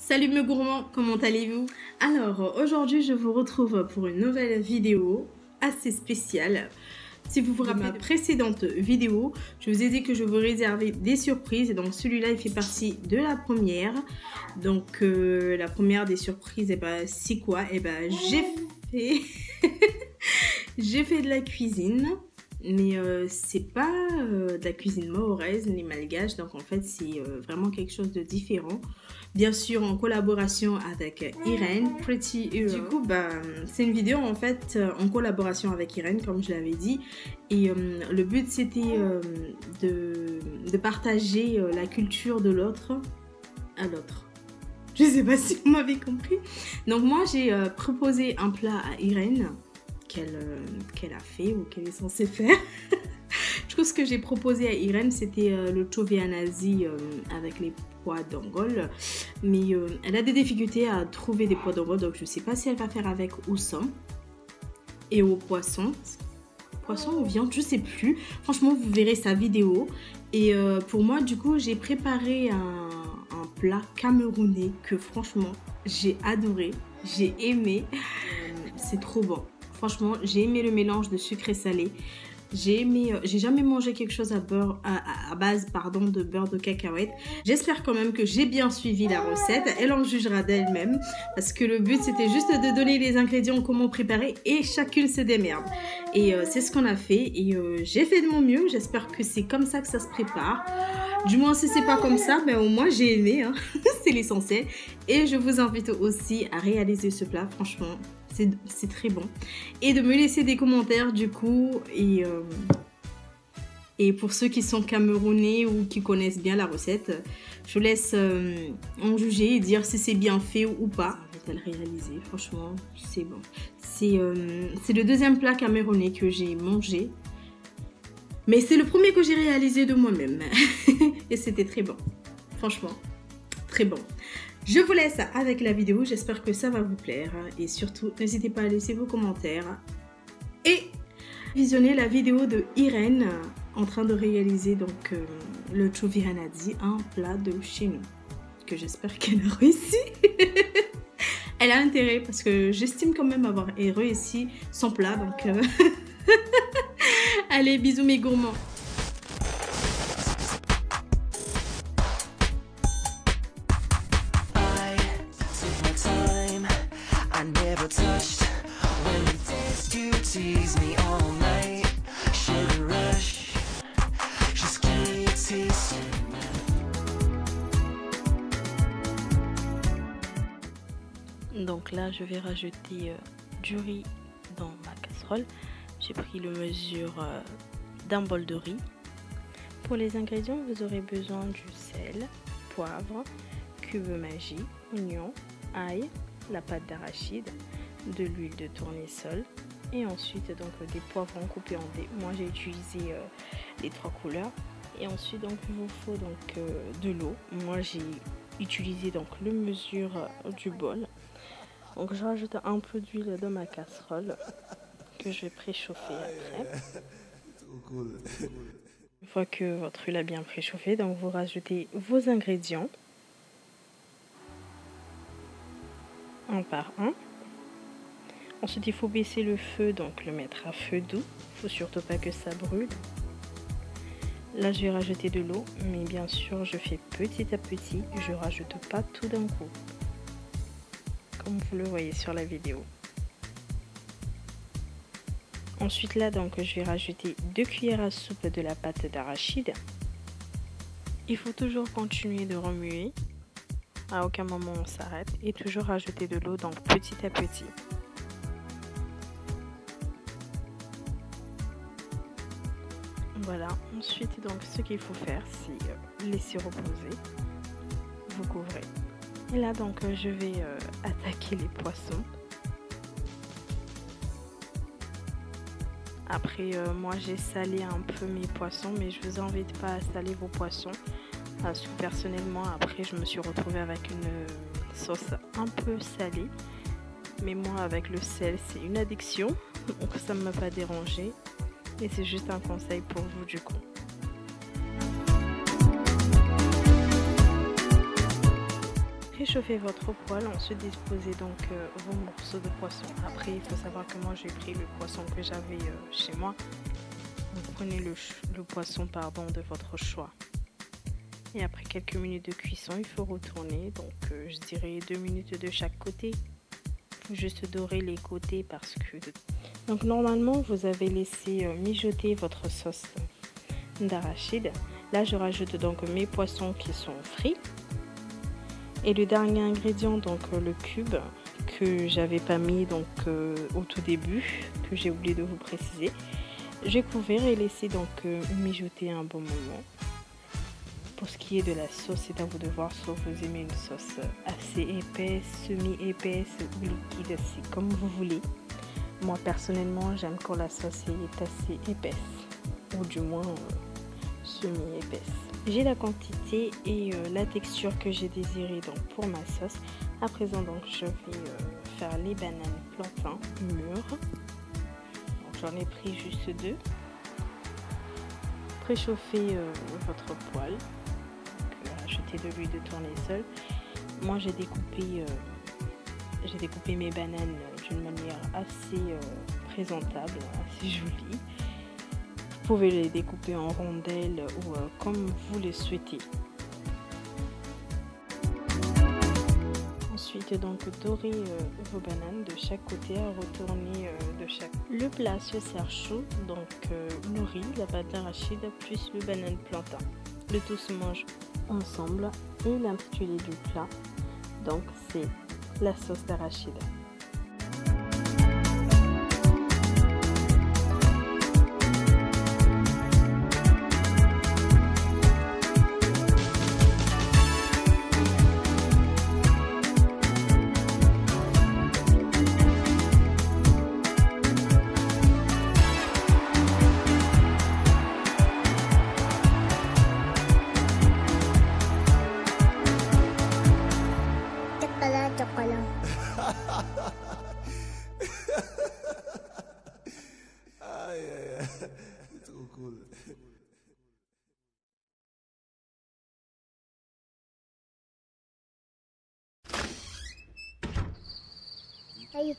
Salut mes gourmands, comment allez-vous? Alors aujourd'hui je vous retrouve pour une nouvelle vidéo assez spéciale. Si vous vous rappelez de ma précédente vidéo, je vous ai dit que je vous réservais des surprises et donc celui-là il fait partie de la première. Donc la première des surprises, c'est quoi? J'ai fait de la cuisine. Mais c'est pas de la cuisine mahoraise ni malgache, donc en fait c'est vraiment quelque chose de différent. Bien sûr en collaboration avec Irène, Pretty Hero. Du coup c'est une vidéo en fait en collaboration avec Irène comme je l'avais dit. Et le but c'était de partager la culture de l'autre à l'autre. Je sais pas si vous m'avez compris. Donc moi j'ai proposé un plat à Irène qu'elle a fait ou qu'elle est censée faire. Du coup, ce que j'ai proposé à Irène, c'était le chovianasi avec les pois d'Angole. Mais elle a des difficultés à trouver des pois d'Angole, donc je ne sais pas si elle va faire avec ou sans. Et au poisson. Poisson ou viande, je ne sais plus. Franchement, vous verrez sa vidéo. Et pour moi, du coup, j'ai préparé un plat camerounais que franchement, j'ai adoré. J'ai aimé. C'est trop bon. Franchement, j'ai aimé le mélange de sucre et salé. J'ai jamais mangé quelque chose à base de beurre de cacahuète. J'espère quand même que j'ai bien suivi la recette. Elle en jugera d'elle-même. Parce que le but, c'était juste de donner les ingrédients, comment préparer. Et chacune se démerde. Et c'est ce qu'on a fait. Et j'ai fait de mon mieux. J'espère que c'est comme ça que ça se prépare. Du moins, si c'est pas comme ça, ben au moins j'ai aimé. Hein. C'est l'essentiel. Et je vous invite aussi à réaliser ce plat. Franchement, c'est très bon. Et de me laisser des commentaires du coup. Et pour ceux qui sont camerounais ou qui connaissent bien la recette, je vous laisse en juger et dire si c'est bien fait ou pas. Je vais le réaliser. Franchement, c'est bon. C'est le deuxième plat camerounais que j'ai mangé. Mais c'est le premier que j'ai réalisé de moi-même. Et c'était très bon. Franchement, très bon. Je vous laisse avec la vidéo. J'espère que ça va vous plaire. Et surtout, n'hésitez pas à laisser vos commentaires. Et visionner la vidéo de Irène en train de réaliser donc le chovianadi, un plat de chez nous. Que j'espère qu'elle a réussi. Elle a intérêt parce que j'estime quand même avoir réussi son plat. Donc... Allez, bisous mes gourmands. Donc là, je vais rajouter du riz dans ma casserole. J'ai pris le mesure d'un bol de riz. Pour les ingrédients, vous aurez besoin du sel, poivre, cube magie, oignon, ail, la pâte d'arachide, de l'huile de tournesol et ensuite donc des poivrons coupés en dés. Moi j'ai utilisé les 3 couleurs. Et ensuite donc il vous faut donc de l'eau. Moi j'ai utilisé donc le mesure du bol. Donc je rajoute un peu d'huile dans ma casserole que je vais préchauffer après. Une fois que votre huile a bien préchauffé, donc vous rajoutez vos ingrédients un par un. Ensuite il faut baisser le feu, donc le mettre à feu doux. Il ne faut surtout pas que ça brûle. Là je vais rajouter de l'eau, mais bien sûr je fais petit à petit, je ne rajoute pas tout d'un coup, comme vous le voyez sur la vidéo. Ensuite là donc je vais rajouter 2 cuillères à soupe de la pâte d'arachide. Il faut toujours continuer de remuer, à aucun moment on s'arrête, et toujours rajouter de l'eau donc petit à petit. Voilà, ensuite donc ce qu'il faut faire c'est laisser reposer, vous couvrez. Et là donc je vais attaquer les poissons. Après moi j'ai salé un peu mes poissons, mais je vous invite pas à saler vos poissons parce que personnellement après je me suis retrouvée avec une sauce un peu salée, mais moi avec le sel c'est une addiction, donc ça ne m'a pas dérangé et c'est juste un conseil pour vous du coup. Réchauffez votre poêle, ensuite disposez donc vos morceaux de poisson. Après, il faut savoir que moi j'ai pris le poisson que j'avais chez moi. Vous prenez le poisson de votre choix. Et après quelques minutes de cuisson, il faut retourner. Donc je dirais 2 minutes de chaque côté. Il faut juste dorer les côtés parce que... Donc normalement, vous avez laissé mijoter votre sauce d'arachide. Là, je rajoute donc mes poissons qui sont frits. Et le dernier ingrédient, donc le cube que j'avais pas mis donc au tout début, que j'ai oublié de vous préciser. J'ai couvert et laissé donc mijoter un bon moment. Pour ce qui est de la sauce, c'est à vous de voir, soit vous aimez une sauce assez épaisse, semi-épaisse ou liquide, c'est comme vous voulez. Moi personnellement, j'aime quand la sauce est assez épaisse, ou du moins semi-épaisse. J'ai la quantité et la texture que j'ai désirée donc pour ma sauce. À présent donc je vais faire les bananes plantains mûres. J'en ai pris juste 2. Préchauffez votre poêle. Ajoutez de l'huile de tournesol. Moi j'ai découpé mes bananes d'une manière assez présentable, assez jolie. Vous pouvez les découper en rondelles ou comme vous le souhaitez. Ensuite donc dorez vos bananes de chaque côté, à retourner de chaque. Le plat se sert chaud, donc le riz, la pâte d'arachide plus le banane plantain. Le tout se mange ensemble et l'intitulé du plat donc c'est la sauce d'arachide. Aïe, aïe, aïe. C'est trop cool. Aïe.